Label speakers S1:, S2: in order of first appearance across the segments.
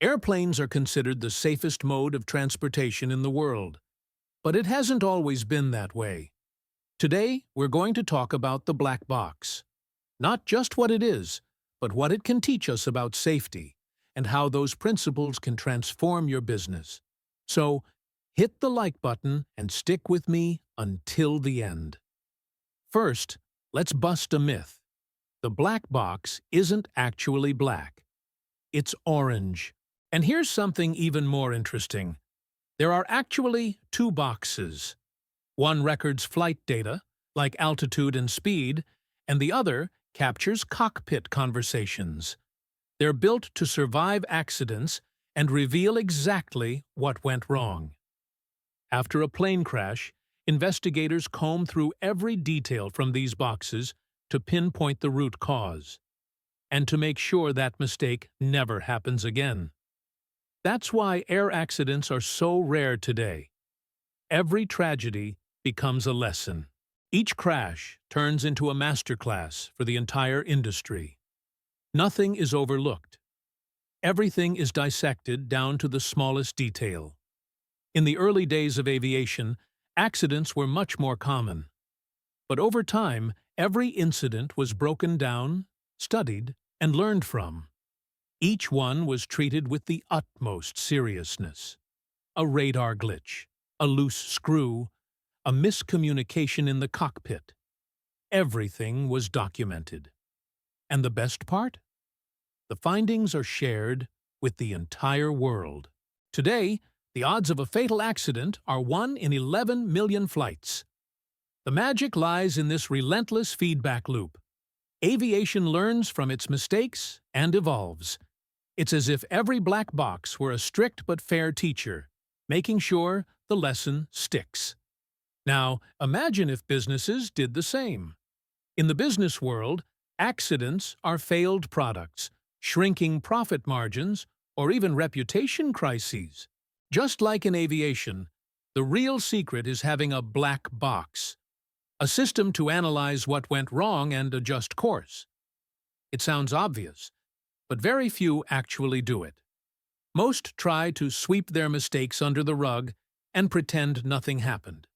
S1: Airplanes are considered the safest mode of transportation in the world, but it hasn't always been that way. Today, we're going to talk about the black box. Not just what it is, but what it can teach us about safety and how those principles can transform your business. So, hit the like button and stick with me until the end. First, let's bust a myth. The black box isn't actually black. It's orange. And here's something even more interesting. There are actually two boxes. One records flight data, like altitude and speed, and the other captures cockpit conversations. They're built to survive accidents and reveal exactly what went wrong. After a plane crash, investigators comb through every detail from these boxes to pinpoint the root cause, and to make sure that mistake never happens again. That's why air accidents are so rare today. Every tragedy becomes a lesson. Each crash turns into a masterclass for the entire industry. Nothing is overlooked. Everything is dissected down to the smallest detail. In the early days of aviation, accidents were much more common. But over time, every incident was broken down, studied, and learned from. Each one was treated with the utmost seriousness. A radar glitch, a loose screw, a miscommunication in the cockpit. Everything was documented. And the best part? The findings are shared with the entire world. Today, the odds of a fatal accident are 1 in 11 million flights. The magic lies in this relentless feedback loop. Aviation learns from its mistakes and evolves. It's as if every black box were a strict but fair teacher, making sure the lesson sticks. Now, imagine if businesses did the same. In the business world, accidents are failed products, shrinking profit margins, or even reputation crises. Just like in aviation, the real secret is having a black box, a system to analyze what went wrong and adjust course. It sounds obvious, but very few actually do it. Most try to sweep their mistakes under the rug and pretend nothing happened.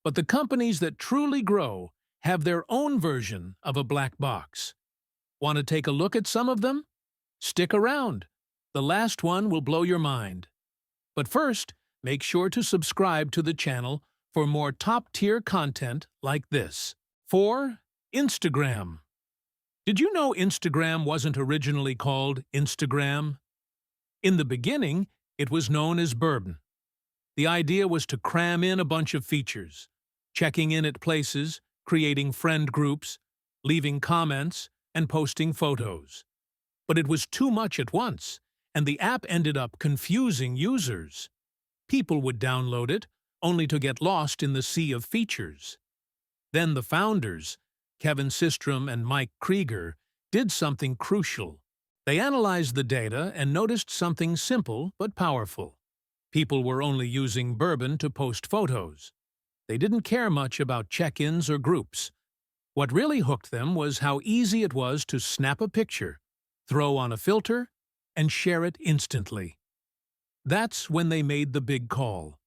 S1: But the companies that truly grow have their own version of a black box. Want to take a look at some of them? Stick around. The last one will blow your mind. But first, make sure to subscribe to the channel for more top-tier content like this. 4. Instagram. Did you know Instagram wasn't originally called Instagram? In the beginning, it was known as Bourbon. The idea was to cram in a bunch of features, checking in at places, creating friend groups, leaving comments, and posting photos. But it was too much at once, and the app ended up confusing users. People would download it, only to get lost in the sea of features. Then the founders, Kevin Systrom and Mike Krieger, did something crucial. They analyzed the data and noticed something simple but powerful. People were only using Bourbon to post photos. They didn't care much about check-ins or groups. What really hooked them was how easy it was to snap a picture, throw on a filter, and share it instantly. That's when they made the big call.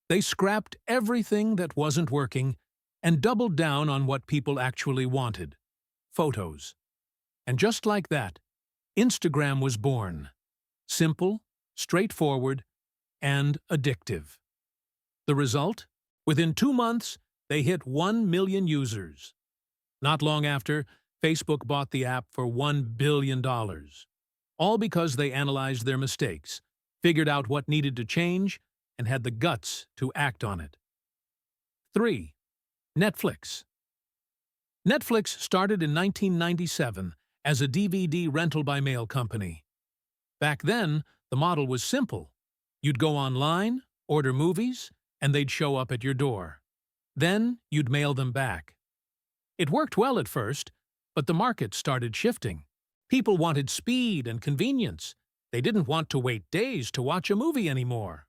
S1: They scrapped everything that wasn't working and doubled down on what people actually wanted: photos. And just like that, Instagram was born. Simple, straightforward, and addictive. The result? Within 2 months, they hit 1 million users. Not long after, Facebook bought the app for $1 billion. All because they analyzed their mistakes, figured out what needed to change, and had the guts to act on it. 3. Netflix. Netflix started in 1997 as a DVD rental-by-mail company. Back then, the model was simple. You'd go online, order movies, and they'd show up at your door. Then, you'd mail them back. It worked well at first, but the market started shifting. People wanted speed and convenience. They didn't want to wait days to watch a movie anymore.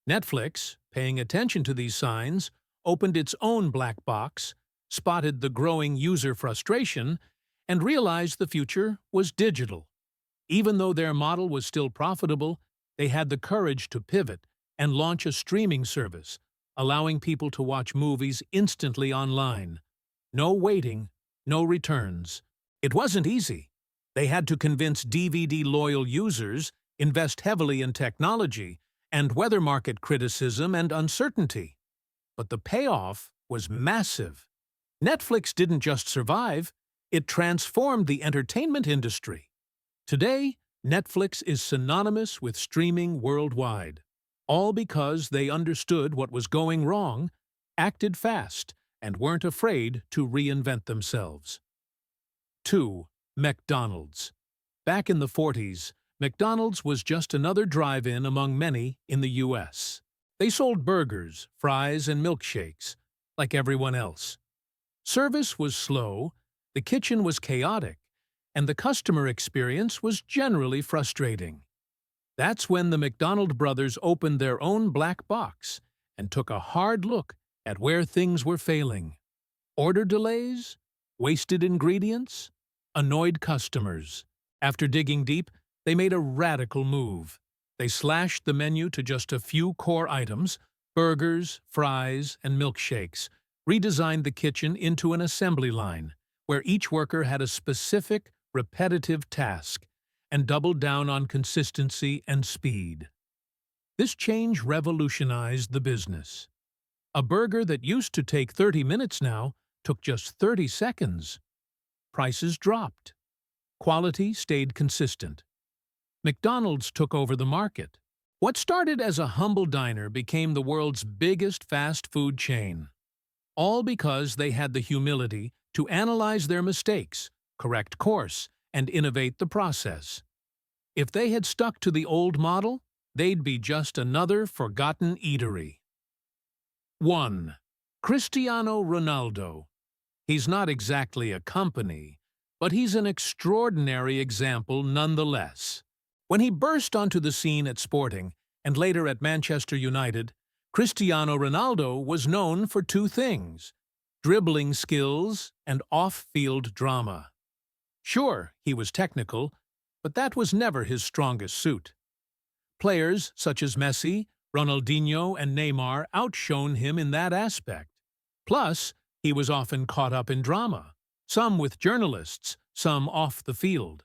S1: Netflix, paying attention to these signs, opened its own black box, spotted the growing user frustration, and realized the future was digital. Even though their model was still profitable, they had the courage to pivot and launch a streaming service, allowing people to watch movies instantly online. No waiting, no returns. It wasn't easy. They had to convince DVD-loyal users, invest heavily in technology, and weather market criticism and uncertainty. But the payoff was massive. Netflix didn't just survive, it transformed the entertainment industry. Today, Netflix is synonymous with streaming worldwide, all because they understood what was going wrong, acted fast, and weren't afraid to reinvent themselves. 2. McDonald's. Back in the 40s, McDonald's was just another drive-in among many in the U.S. They sold burgers, fries, and milkshakes, like everyone else. Service was slow, the kitchen was chaotic, and the customer experience was generally frustrating. That's when the McDonald brothers opened their own black box and took a hard look at where things were failing. Order delays, wasted ingredients, annoyed customers. After digging deep, they made a radical move. They slashed the menu to just a few core items, burgers, fries, and milkshakes, redesigned the kitchen into an assembly line, where each worker had a specific, repetitive task, and doubled down on consistency and speed. This change revolutionized the business. A burger that used to take 30 minutes now took just 30 seconds. Prices dropped. Quality stayed consistent. McDonald's took over the market. What started as a humble diner became the world's biggest fast food chain. All because they had the humility to analyze their mistakes, correct course, and innovate the process. If they had stuck to the old model, they'd be just another forgotten eatery. 1. Cristiano Ronaldo. He's not exactly a company, but he's an extraordinary example nonetheless. When he burst onto the scene at Sporting and later at Manchester United, Cristiano Ronaldo was known for two things: dribbling skills and off-field drama. Sure, he was technical, but that was never his strongest suit. Players such as Messi, Ronaldinho, and Neymar outshone him in that aspect. Plus, he was often caught up in drama, some with journalists, some off the field.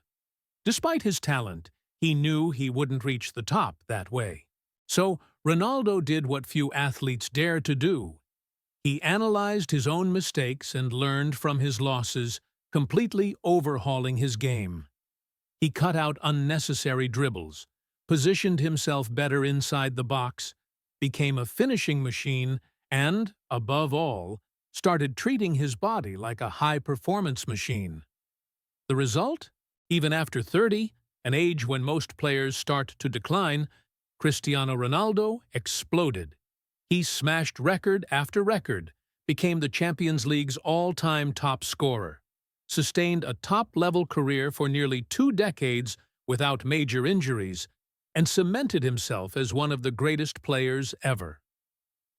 S1: Despite his talent, he knew he wouldn't reach the top that way. So, Ronaldo did what few athletes dare to do. He analyzed his own mistakes and learned from his losses, completely overhauling his game. He cut out unnecessary dribbles, positioned himself better inside the box, became a finishing machine, and, above all, started treating his body like a high-performance machine. The result? Even after 30, an age when most players start to decline, Cristiano Ronaldo exploded. He smashed record after record, became the Champions League's all-time top scorer, sustained a top-level career for nearly 2 decades without major injuries, and cemented himself as one of the greatest players ever.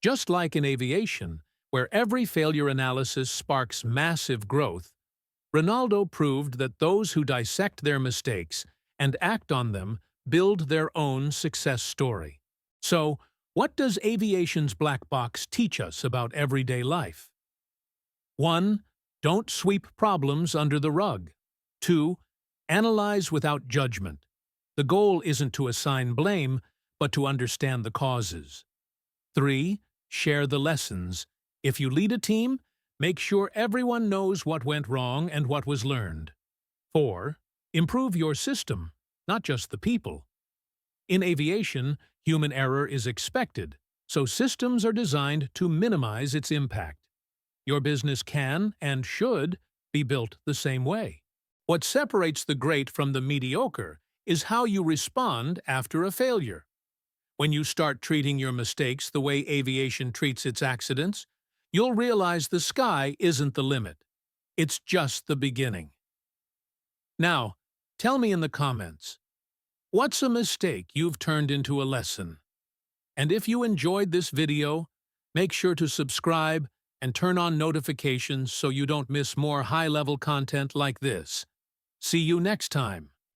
S1: Just like in aviation, where every failure analysis sparks massive growth, Ronaldo proved that those who dissect their mistakes and act on them build their own success story. So, what does aviation's black box teach us about everyday life? 1. Don't sweep problems under the rug. 2. Analyze without judgment. The goal isn't to assign blame, but to understand the causes. 3. Share the lessons. If you lead a team, make sure everyone knows what went wrong and what was learned. 4. Improve your system, not just the people. In aviation, human error is expected, so systems are designed to minimize its impact. Your business can and should be built the same way. What separates the great from the mediocre is how you respond after a failure. When you start treating your mistakes the way aviation treats its accidents, you'll realize the sky isn't the limit. It's just the beginning. Now, tell me in the comments, what's a mistake you've turned into a lesson? And if you enjoyed this video, make sure to subscribe and turn on notifications so you don't miss more high-level content like this. See you next time.